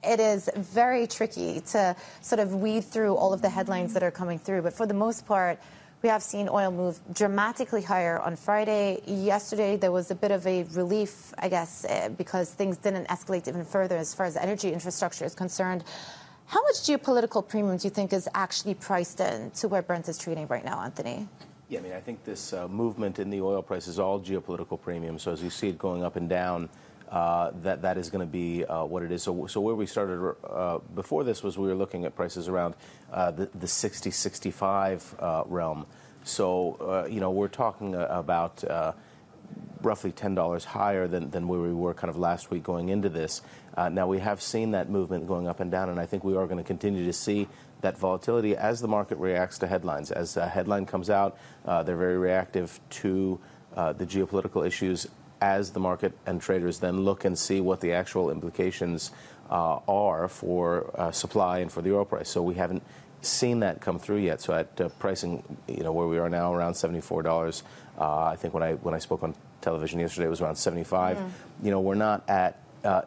it is very tricky to sort of weed through all of the headlines that are coming through. But for the most part, we have seen oil move dramatically higher on Friday. Yesterday, there was a bit of a relief, I guess, because things didn't escalate even further as far as energy infrastructure is concerned. How much geopolitical premium do you think is actually priced in to where Brent is trading right now, Anthony? Yeah, I mean, I think this movement in the oil price is all geopolitical premium. So as you see it going up and down, that is going to be what it is. So where we started before this was we were looking at prices around the 60, 65 realm. So, we're talking about roughly $10 higher than where we were kind of last week going into this. Now, we have seen that movement going up and down, and I think we are going to continue to see that volatility as the market reacts to headlines. As a headline comes out, they're very reactive to the geopolitical issues as the market and traders then look and see what the actual implications are for supply and for the oil price. So we haven't seen that come through yet. So at pricing, where we are now around $74, I think when I spoke on television yesterday, it was around 75. We're not at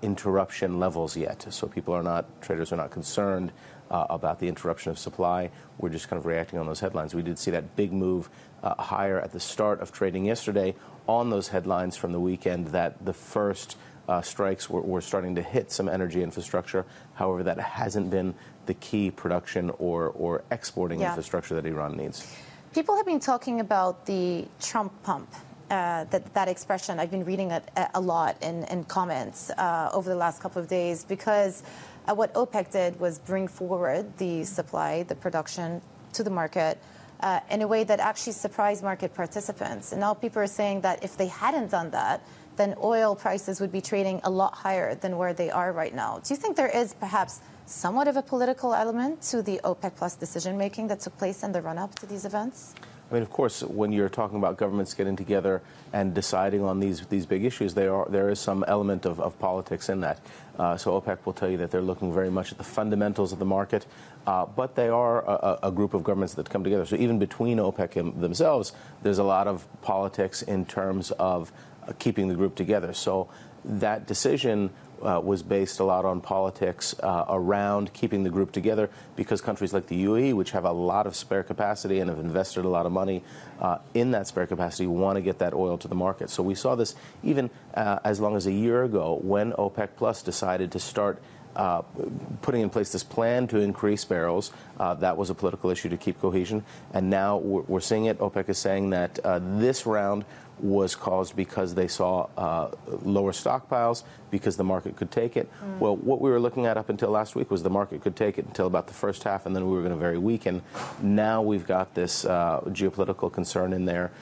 interruption levels yet. So traders are not concerned about the interruption of supply. We're just kind of reacting on those headlines. We did see that big move higher at the start of trading yesterday on those headlines from the weekend that the first strikes were starting to hit some energy infrastructure. However, that hasn't been the key production or exporting infrastructure that Iran needs. People have been talking about the Trump pump. That expression, I've been reading it a lot in comments over the last couple of days because what OPEC did was bring forward the supply, the production to the market in a way that actually surprised market participants. And now people are saying that if they hadn't done that, then oil prices would be trading a lot higher than where they are right now. Do you think there is perhaps somewhat of a political element to the OPEC Plus decision-making that took place in the run-up to these events? I mean, of course, when you're talking about governments getting together and deciding on these big issues, there is some element of politics in that. So OPEC will tell you that they're looking very much at the fundamentals of the market, but they are a group of governments that come together. So even between OPEC and themselves, there's a lot of politics in terms of keeping the group together. So that decision was based a lot on politics around keeping the group together because countries like the UAE, which have a lot of spare capacity and have invested a lot of money in that spare capacity, want to get that oil to the market. So we saw this even as long as a year ago when OPEC Plus decided to start putting in place this plan to increase barrels. That was a political issue to keep cohesion. And now we're seeing it. OPEC is saying that this round was caused because they saw lower stockpiles, because the market could take it. Well, what we were looking at up until last week was the market could take it until about the first half, and then we were going to very weaken. Now we've got this geopolitical concern in there.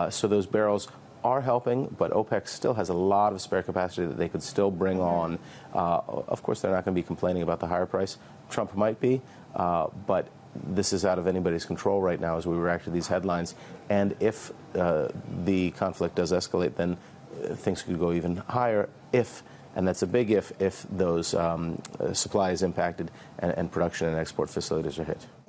So those barrels are helping, but OPEC still has a lot of spare capacity that they could still bring on. Of course, they're not going to be complaining about the higher price. Trump might be, but this is out of anybody's control right now as we react to these headlines. And if the conflict does escalate, then things could go even higher if, and that's a big if those supply is impacted and production and export facilities are hit.